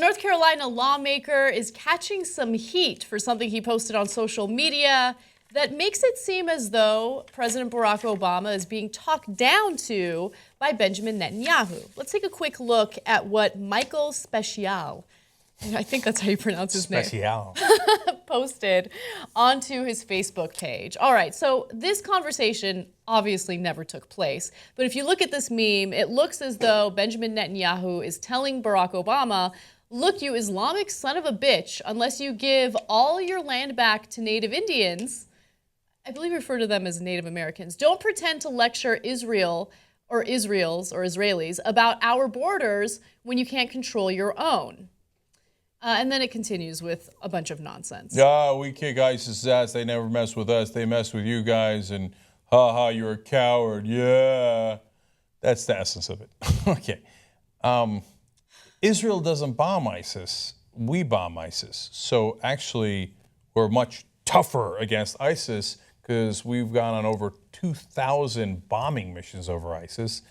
North Carolina lawmaker is catching some heat for something he posted on social media that makes it seem as though President Barack Obama is being talked down to by Benjamin Netanyahu. Let's take a quick look at what Michael Special, I think that's how you pronounce his name, posted onto his Facebook page. All right, so this conversation obviously never took place. But if you look at this meme, it looks as though Benjamin Netanyahu is telling Barack Obama, look, you Islamic son of a bitch, unless you give all your land back to Native Indians, I believe refer to them as Native Americans, don't pretend to lecture Israel or Israelis about our borders when you can't control your own. And then it continues with a bunch of nonsense. Yeah, we kick ISIS ass. They never mess with us. They mess with you guys. And ha, you're a coward. Yeah. That's the essence of it. Okay. Israel doesn't bomb ISIS. We bomb ISIS. So actually, we're much tougher against ISIS because we've gone on over 2,000 bombing missions over ISIS.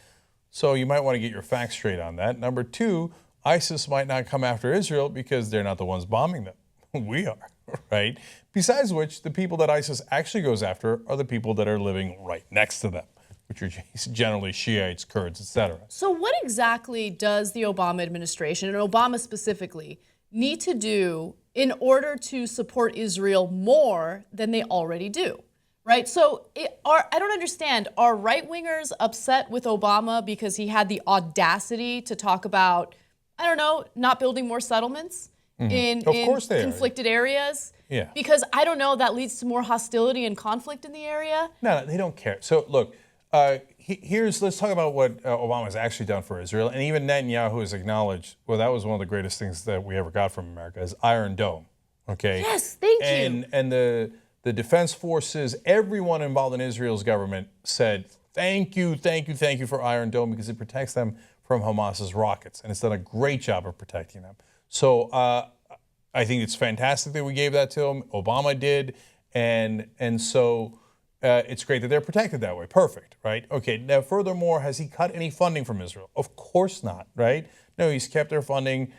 So you might want to get your facts straight on that. Number two, ISIS might not come after Israel because they're not the ones bombing them. We are, right? Besides which, the people that ISIS actually goes after are the people that are living right next to them, which are generally Shiites, Kurds, etc. So what exactly does the Obama administration, and Obama specifically, need to do in order to support Israel more than they already do? Right? So I don't understand. Are right-wingers upset with Obama because he had the audacity to talk about, I don't know, not building more settlements in conflicted areas? Yeah. Because, I don't know, that leads to more hostility and conflict in the area? No, they don't care. So, look, let's talk about what Obama has actually done for Israel. And even Netanyahu has acknowledged, well, that was one of the greatest things that we ever got from America, is Iron Dome. Okay? Yes, thank you. And the defense forces, everyone involved in Israel's government said, thank you for Iron Dome because it protects them from Hamas's rockets. And it's done a great job of protecting them. So I think it's fantastic that we gave that to them. Obama did. And so it's great that they're protected that way. Perfect, right? Okay, now furthermore, has he cut any funding from Israel? Of course not, right? No, he's kept their funding,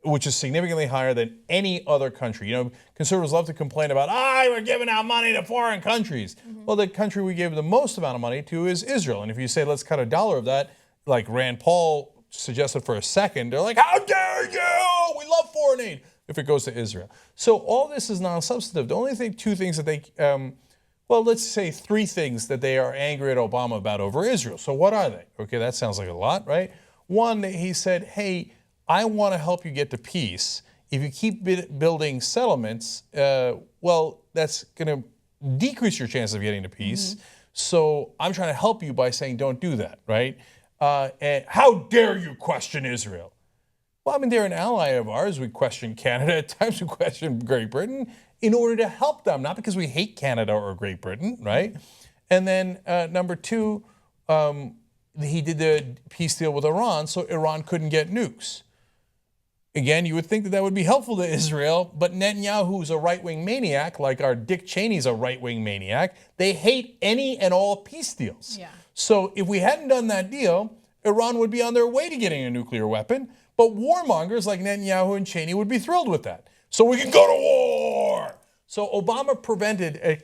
which is significantly higher than any other country. You know, conservatives love to complain about, we're giving out money to foreign countries. Mm-hmm. Well, the country we give the most amount of money to is Israel. And if you say, let's cut $1 of that, like Rand Paul suggested for a second, they're like, how dare you? We love foreign aid if it goes to Israel. So all this is non-substantive. The only two things that they, let's say 3 things that they are angry at Obama about over Israel. So what are they? Okay, that sounds like a lot, right? One, he said, hey, I want to help you get to peace. If you keep building settlements, that's going to decrease your chance of getting to peace. Mm-hmm. So I'm trying to help you by saying don't do that, right? And how dare you question Israel? Well, I mean, they're an ally of ours. We question Canada. At times we question Great Britain in order to help them, not because we hate Canada or Great Britain, right? And then number 2, he did the peace deal with Iran, so Iran couldn't get nukes. Again, you would think that would be helpful to Israel, but Netanyahu, who's a right-wing maniac, like our Dick Cheney's a right-wing maniac, they hate any and all peace deals. Yeah. So if we hadn't done that deal, Iran would be on their way to getting a nuclear weapon, but warmongers like Netanyahu and Cheney would be thrilled with that. So we can go to war. So Obama prevented a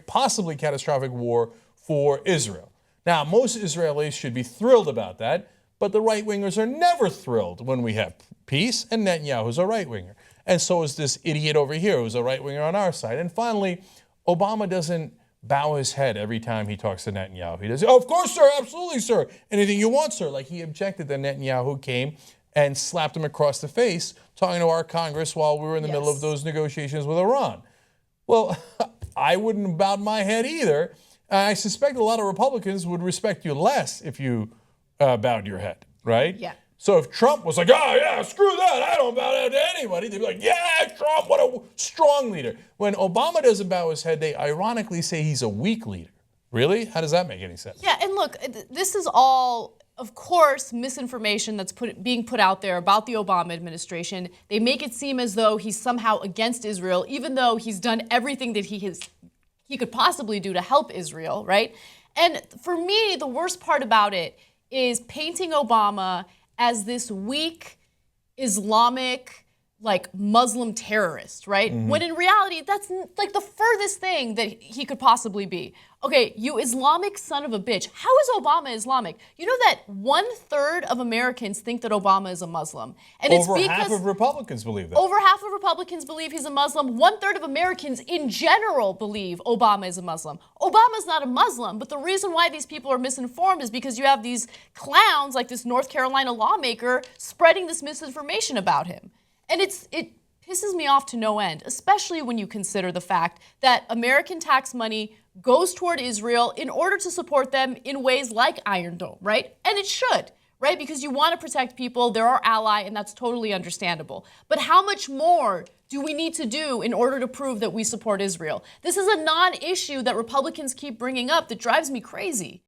possibly catastrophic war for Israel. Now, most Israelis should be thrilled about that, but the right-wingers are never thrilled when we have peace, and Netanyahu's a right-winger. And so is this idiot over here who's a right-winger on our side. And finally, Obama doesn't bow his head every time he talks to Netanyahu. He does, of course, sir, absolutely, sir. Anything you want, sir. Like he objected that Netanyahu came and slapped him across the face talking to our Congress while we were in the middle of those negotiations with Iran. Well, I wouldn't have bowed my head either. I suspect a lot of Republicans would respect you less if you bowed your head, right? Yeah. So if Trump was like, screw that, I don't bow down to anybody, they'd be like, yeah, Trump, what a strong leader. When Obama doesn't bow his head, they ironically say he's a weak leader. Really? How does that make any sense? Yeah, and look, this is all, of course, misinformation that's being put out there about the Obama administration. They make it seem as though he's somehow against Israel, even though he's done everything that he could possibly do to help Israel, right? And for me, the worst part about it is painting Obama as this weak, Islamic, like Muslim terrorist, right? When in reality, that's like the furthest thing that he could possibly be. Okay, you Islamic son of a bitch. How is Obama Islamic? You know that 1/3 of Americans think that Obama is a Muslim. And it's Over because half of Republicans believe that. over half of Republicans believe he's a Muslim. 1/3 of Americans in general believe Obama is a Muslim. Obama's not a Muslim, but the reason why these people are misinformed is because you have these clowns like this North Carolina lawmaker spreading this misinformation about him. And it pisses me off to no end, especially when you consider the fact that American tax money goes toward Israel in order to support them in ways like Iron Dome, right? And it should, right? Because you want to protect people, they're our ally, and that's totally understandable. But how much more do we need to do in order to prove that we support Israel? This is a non-issue that Republicans keep bringing up that drives me crazy.